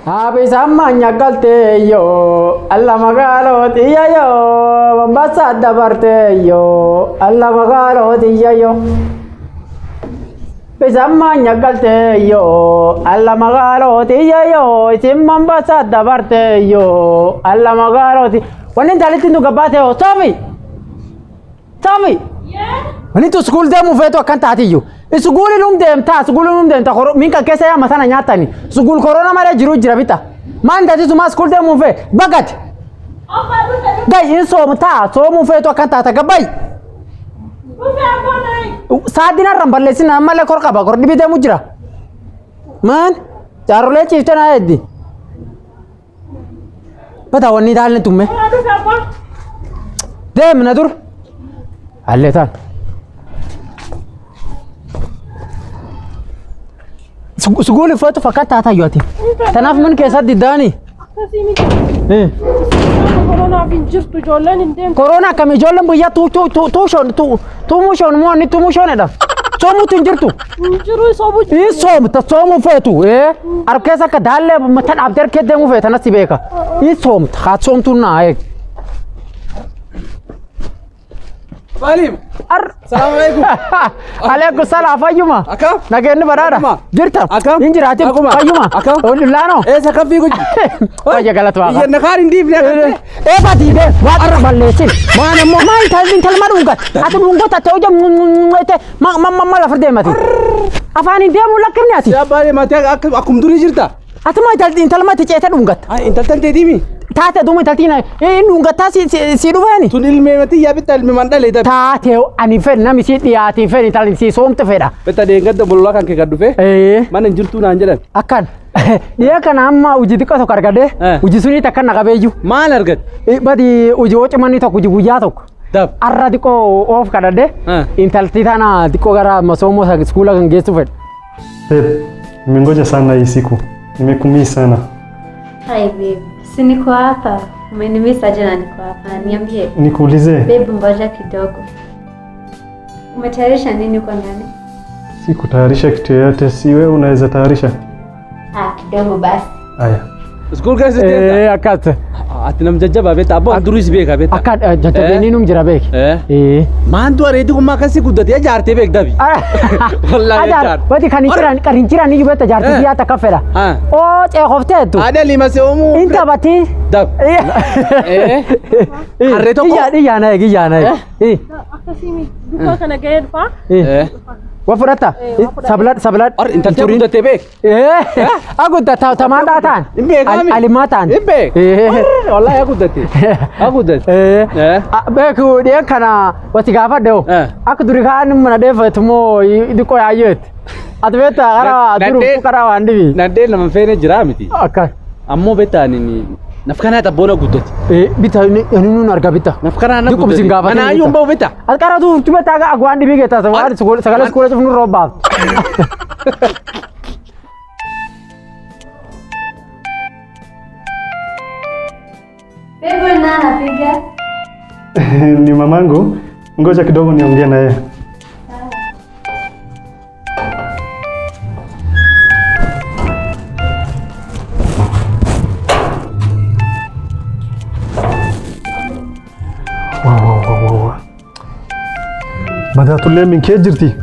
Abi samanya galte yo, Allah magalo tiya yo, Mombasa dabarte yo, Allah magalo tiya yo. Abi samanya galte yo, Allah magalo tiya yo, Isim Mombasa dabarte yo, Allah magalo tiya. Wanin dalit tu gabate ho, Tommy. Yeah. Wanin tu school demu veto akanta hatiyo. Suguli numdem ta minka kesa ya masana nyatani sugul corona mara jiru jirabita man dati suma school de mu fe bagat gai inso mta so mu fe to kanta ta gabai sadina ramballe sina male korka ba kor dibite mu jira man jarole chiftana eddi pata wonni dalne tumme dem nadur alletan سقولي فاتو فكرت هتايوتي تناف من كيسات داني كورونا بنجرتو جولان ندم كورونا كم جولان بيا تو موشون مو اني تو موشون ده صومو تنجرتو نجرو صوبو اي صوم تصومو فاتو ايه اركيسا كدال متن عبدر كدمو فات انا سيبيكا اي صوم خاصوم تونا هيك Salim. Assalamualaikum. Waalaikumsalam Fayyuma. Akam? Nageenya baraadha. Jirta? Akam? Injiraati Fayyuma. Akam? Laano? Esa kafi guji. Fayya galata waaqa. Iyya nakar indi bile. Bati de waaqa balleessin. Maana mo maal talin talma dhungat. Ati dhungot ati hoja ma la fardeemati. Afaan deemu lakkimni ati. Ya baale mate akum duri jirta. Ati ma talin talma ti ceeta dhungat. Intaltan teetimi. Taate dume taltina dhungataa si dhufeeni. Tun ilmee mati yaa bitta ilmee mandale da. Taate ani fedh nami si dhiyaati fedhi talin si soomte fedha. Bitta deeggadda bololaa kan kee gaddufe. Mana jirtu naan jedhan. Akkan. Dhiya kana amma hojii xiqqoo tokko argadhe hojii sunii takka naqabeeyyu. Maal argat? Badi hojii wocimanii tokko hojii guyyaa tokko. Dab. Arra xiqqoo oof kadhadhe intalti tana xiqqoo gara masomo skuula kan geessu fedha. Nimengoja sana hii siku. Nimekumii sana. Hi babe. Si niko hapa. Umenimisa jana niko hapa. Niambie. Nikuulize. Babe ngoja kidogo. Umetayarisha nini kwa ndani? Sikutayarisha kitu yoyote, si wewe unaweza tayarisha? Kidogo basi. Haya. School guys teta. Akkat. Ati nam jajjaba beta abo duris beeka beta. Akkat jajjabeenii num jira beek. Maan tu areeti kummaa kasi guddate jaarte beek dabi. Wallahi jaar. Wati kan jiran ni beta jaarte biya ta kafela. Oo ceeqofteetu. Ade lima seomu. Inta bati. Dab. Harre tokko. Iyyaana. akkasimi duka kana ga'ee dhufa Wafurata sablat ar intalti guddate beek. Aguddata tamaadhaa ta'an alimaa ta'an wallahi aguddate beeku dhiyan kana wati gaafadhe akka duri kaan mana dheefatu moo dhiqoo yaayyeet ati beektaa karaa duru karaa waan dhibi nadheen nama feene jira miti akka ammoo beektaani nafkanaa tabboona guddate bita nuun arga bita nafkanaa na guddate mana ayyuun bahu bita karaa tu tubeta aga agwaan dhibii geetaa sagalee skuula cufnu roobaaf Babe na anapiga. Ni mamangu. Ngoja kidogo niongee na yeye. Badhaatullee min kee jirti.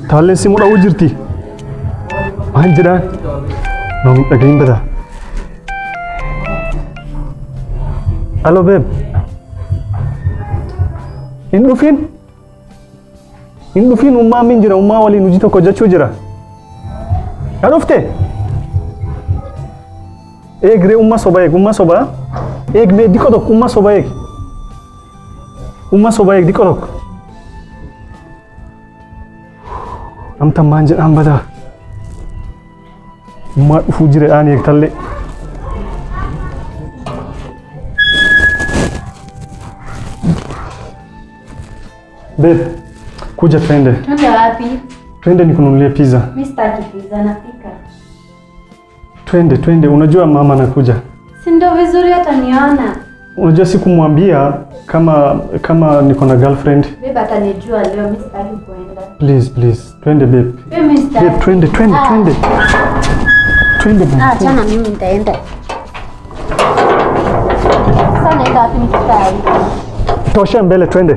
Taalleen si mudha'uu jirti. Maal jedhaan? Noom dhagahin badaa. Hello babe. Hin dhufin ummaa min jira ummaa waliin hojii tokko hojjechuu jira. Yaa dhufte? Eegree ummaa soba eegmee diqo tokko ummaa soba eeg. Ummaa soba eeg diqo tokko. Amta maan jedhaan badaa. Ummaa dhufuu jira aan eegtallee. Babe, kuja twende. Twende wapi? Twende nikununulie pizza. Mimi sitaki pizza, napika. Twende, unajua mama anakuja. Si ndio vizuri ataniona. Unajua sikumwambia kama niko na girlfriend. Babe atanijua leo, mimi sitaki kuenda. Please, twende babe. Babe, mimi sitaki. Babe, twende. twende bwana. Achana mimi nitaenda. Sasa naenda wapi nikitari? Tosha mbele twende.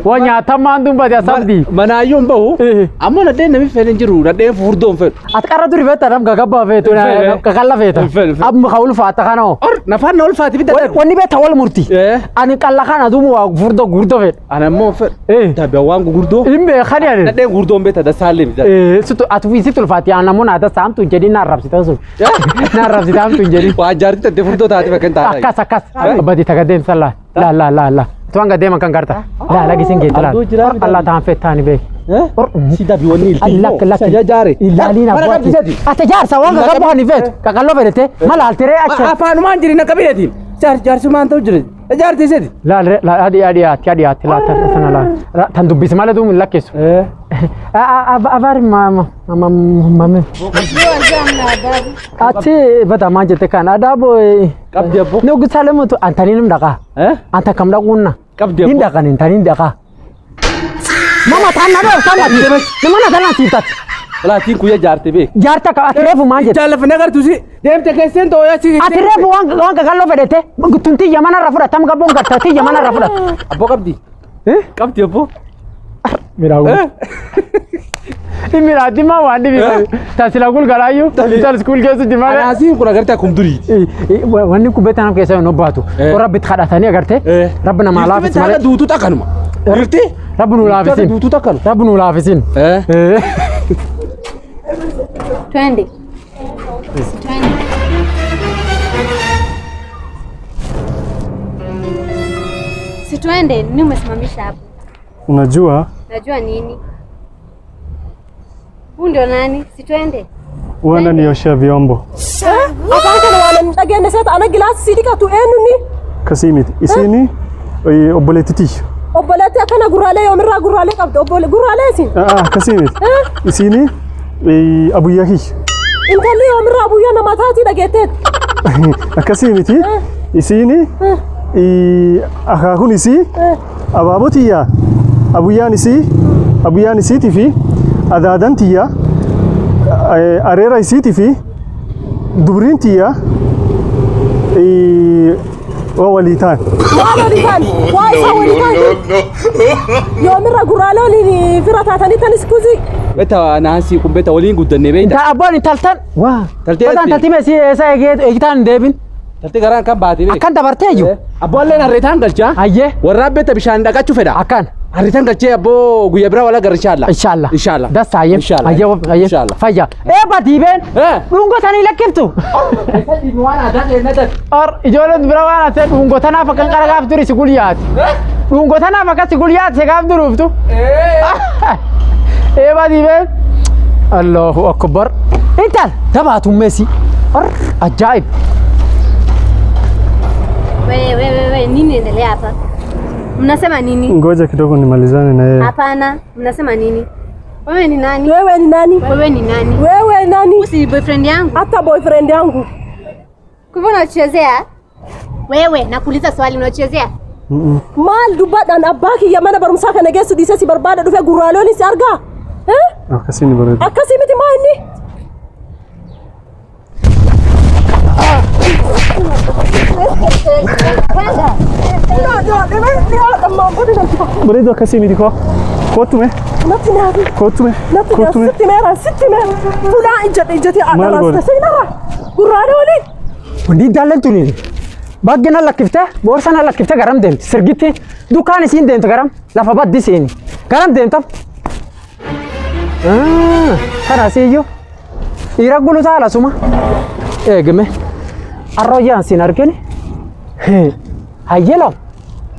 Wanyata mandum badia sabdi. Mana ayom bahu. Amma na den nami felen jiru na den furdon fel. Atkara duri beta ram gagaba fetu na kagalla feta. Ab mkhawul fata kana. Or na fan nol fati bita. Wani beta wal murti. Ani kalla kana dumu wa furdo gurdo fet. Ana mo fel. Tabe wangu gurdo. Imbe khani Na den gurdo beta da salim bita. Situ atwi situ fati ana mona da sam tu jadi na rabsi tasu. Na rabsi tam tu jadi. Wajar ta de furdo ta be kan ta. Akas badi tagadem sala. La. Tuanga dema kan karta. La lagi singe tala. Allah ta fetani be. Sida bi woni. Allah Saja jare. Ilalina buati. Atajar sawanga gabo ni vet. Kakallo vedete. Mala altere acha. Afan man jiri na kabirati. Jar suman to jiri. Jar te sedi. La adi la sana la. Tandu bismala dum lakesu. Avar mama. Ati bata manje te kan adabo. Kabdi abo. No gusalemu to antaninum daka. Anta kamda kunna. Kabdi abo. Inda kan antanin daka. Mama tanna do sana di. Mana tanna sitat. Wala tin ku ya jarte be. Jarta ka atrefu manje. Jalla fa nagar tusi. Dem te kesen to ya si. Atrefu wanga kallo vedete. Tunti yamana rafura tam gabon gatta ti yamana rafura. Abo kabdi. Kabdi abo. Mira. Mira dima wandi bi. Tasila gul galayu. Tal school ke su dima. Ana asin kuna garta kumduri. Wani ku betanam ke sa no batu. O rabbi khadatani agarte. Rabbana ma la fi mala dutu takanuma. Irti? Rabbunu la fi. Dutu takanu. Rabbunu la fi. Twende. Si twende, nini umesimamisha hapo? Unajua? Najua nini? Huyu ndio nani? Si twende. Wana niosha vyombo. Akanka na wale mtagende sasa ana glass sidika tu enu ni. Kasimit. Isini obboleetiti. Obboleetti akana gurale yomirra gurale qabdo obbole gurale si. Kasimit. Isini abuyahi. Intalli yomirra abuya namatati dhageetet. Kasimiti. Isini akhakunisi ababotiya abuyanisi tifi adadantiya arera isiti fi dubrintiya wawalitan yomirra gurale oli firatatani tanis kuzi. Beta nasi kum beta walin gudanne be. Ta aboni taltan. Wa. Taltan taltime si esa egitan debin. Tati garan kan baati be. Akan dabarteju. Abolle na retan galcha. Ayye. Warra beta bishan daga chufeda. Akan. Aritan galche abo guya bra wala gar inshallah. Inshallah. Das sayem. Ayye. Inshallah. Faya. Badiben. Rungo tani lakiftu. Wana dane nadat. Or ijolet bra wana te rungo tana fakan kala gafturi siguliyat. Rungo tana fakan siguliyat se gafturuftu. Badiben. Allahu akbar. Intal tabatu Messi. Or ajaib. Wewe nini endelea hapa? Mnasema nini? Ngoja kidogo nimalizane na yeye. Hapana, mnasema nini? Wewe ni nani? Wewe ni nani? Wewe ni nani? Wewe nani? Si boyfriend yangu. Hata boyfriend yangu. Kwa hivyo unachezea? Wewe nakuuliza swali unachezea? Mal dubadan abaki yamana barumsa kana gesu disa si barbada dufe guralo ni sarga. Akasini baradi. Akasimiti mani? Barido akasimiti ko. Kotume. Kotume. Sitti mera. Fula ijati adarasta sinara. Gurale wali. Wandi dalan tuni. Baggena lakifte, borsana lakifte garam dem. Sirgiti dukan sin dem garam. Lafa baddi sini. Garam dem tab. Kana siyo. Ira gulu sala suma. Geme. Arroyan sin arkeni. Hayelo.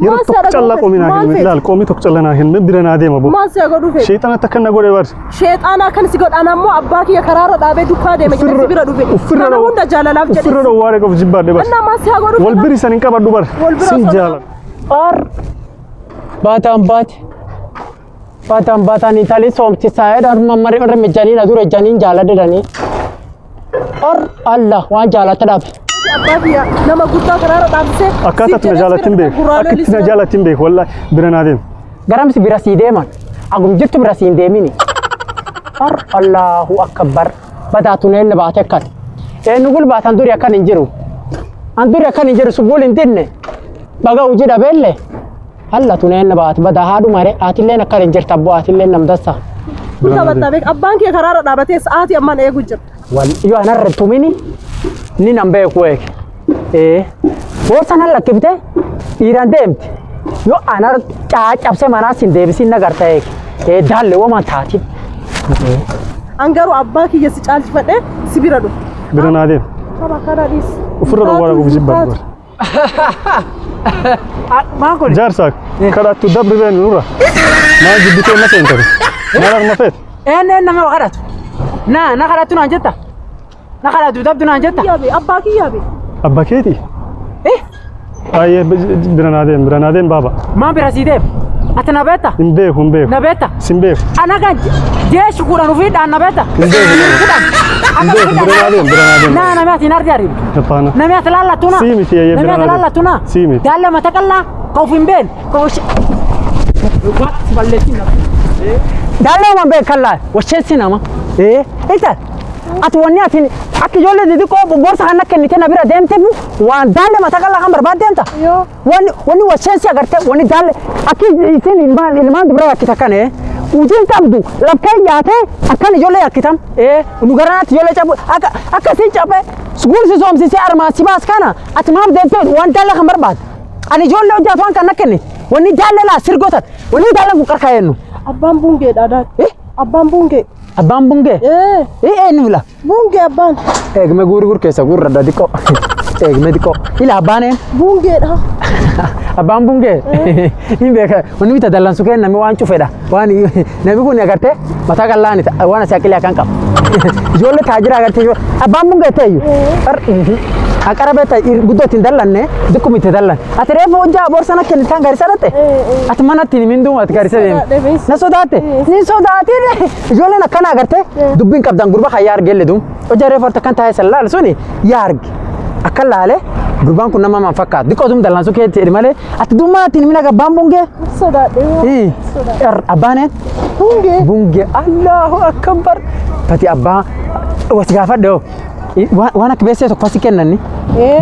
Yara tokchalla komina hin lal komi tokchallana hin mibirana adema bo. Ma se godu fe. Shaytana takanna gode bar. Shaytana kan sigod anammo abbaki ya karara dabe dukka de me sibira dufe. Ufirra hunda jalala jedi. Ufirra ware ko jibba de bar. Anna ma se godu. Wal biri sanin ka baddu bar. Sin jala. Or Batam Italy somti side or mamari or mejani na dure janin jala de dani. Or Allah wa jala tadab. Ababiya nama gutta karara dabse. Akata tunajala timbe. Akata tunajala timbe wallahi birana dem. Garam si birasi deman. Agum jittu birasi demini. Allahu akbar. Badatu ne baate kan. Nugul baatan duri akan injiru. Anduri akan injiru subul intinne. Baga uji dabelle. Allah tunne baat bada hadu mare atille akan injirta bo atille namdassa. Kuta batabek abbaan kee karaara dhaabatee sa'aatii ammaan eegu jira. Wal yo anar tumini ni nambe kuek. Boorsan halla kibte iran deemte. Yo anar cabse manasin deebisin nagartae. Dalle wama taati. Angaru abbaa kiyya si caalchifadhe si bira dhufu. Bira naa deem. Kaba kanadhis. Ufirra dhowwaadha gubsi barbaada. Maakuli. Jaarsaak kadhattu dabri been nurra. Maa jibbitee na seentare. Maal arma feet? Nama kadhatu. Na kadhatu naan jetta. Na kadhatu dabdu naan jetta. Yaabe abbaa kiyyabe. Abbaa keeti? Ayyee bira naa deem baaba. Maa bira sii deem. Ati na beekta? Hin beeku. Na beekta? Sin beeku. Ana kan jeeshi kudhan ufiidhaan na beekta? Hin beeku. Bira naa deem. Nami ati nardi aribu. Tapaana. Nami ati laallatuna. Siimiti ayyee bira naa deem. Nami ati laallatuna. Siimiti. Dalle mata kallaa ka uf hin been. Dalle uma been kallaa washeensi nama. Ita ati wanni ati akka ijoollee xixiqqoo boorsa kana kennite na bira deemteef waan dalle mata kallaa kan barbaad deemta. Wanni washeensi agarte wanni dalle akka isin ilmaan dubara yakkita kane. Ujiin qabdu labkee nyaatee akkan ijoollee yakkitam. Nu garanaatti ijoollee cabu akkasiin cabee suguursi soomsisee armaasi baas kana ati maaf deemtee waan dalle kan barbaad. Ani ijoollee hojjaatu waan kan kenne wanni dalle laa sirgootan wanni dalle kun qarqaa jennu. Abbaan bungee dhaadhaan. Abbaan bungee. Abbaan bungee? Eenyu la? Bungee abbaan. Eegme guur keessa guurra xiqqoo. Eegme xiqqoo. Ila abbaan een? Bungeedha. Abbaan bungee? Hin beeka. Wanni bita dallansu kee namni waan cufedha. Waan namni kun agartee mataa qal'aani waan asii aqilee akkan qaba. Ijoollee taajira agartee abbaan bungee ta'eeyyu. Akara beeta guddootiin dallanne dikkuma itti dallan. Ati reefu hojjaa boorsana kennitaan garisa dhatte? Ati manatti ni minduu ati garisa deemi. Na sodaatte? Ni sodaatine. Ijoolleen akkana agartee dubbiin qabdan gurba kan yaa argeelle duum. Hojjaa reefu harta kan taa'ee sallaal suni yaa arge. Akkan laalee gurbaan kun nama man fakkaatu. Diqqoo duum dallansuu keetti jedhi malee ati dummaatiin mina gabbaan bungee? Sodaadhe. Abbaaneen? Bungee. Bungee. Allahu akbar. Fati abbaa was gaafadhe hoo. Waan akka beessee tokko fasi kennanni.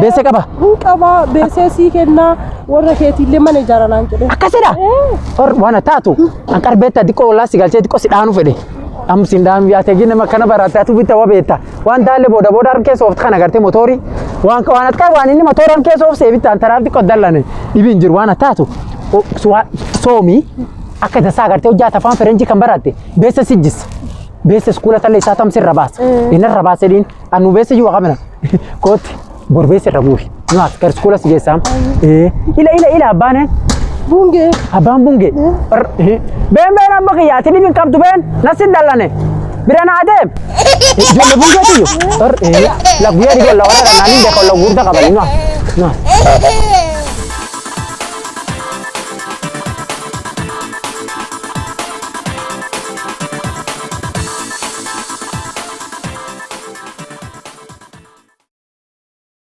Beessee qaba? Kun qaba beessee sii kennaa warra keetiillee mana ijaaranaan jedhe. Akkasidha? Waan taatu an qarbeetta diqqoo ollaa si galchee diqqoo si dhaanu fedhe. Amsin dhaanu yaatee gina makkana baraatee atu bitta waa beetta. Waan daalle booda harkee sooftu kana agartee mootorii waan akka waan inni mootorii harkee soofsee bittaan taraaf diqqoo dallane dhibiin jiru waan taatu soomii akka tasaa agartee hojjaata afaan Fireenjii kan baraatte beessa sijjis. Beessa iskuula talle isaa tamsi irra baasa. Inni irra baasee dhiin anu beessa jiru qabna. Kootti bor beessa irra buufi. Nuwaas gar iskuula si geessaam. Ila abbaaneen. Bungee. Abbaan bungee. Been amma kiyyaati dhibiin qabdu been nasin dallane. Bira naa deem. Ijoollee bungeetiyyuu. La guyyaa dhigoo la warra naanii beeka la gurda qabani nuwaas.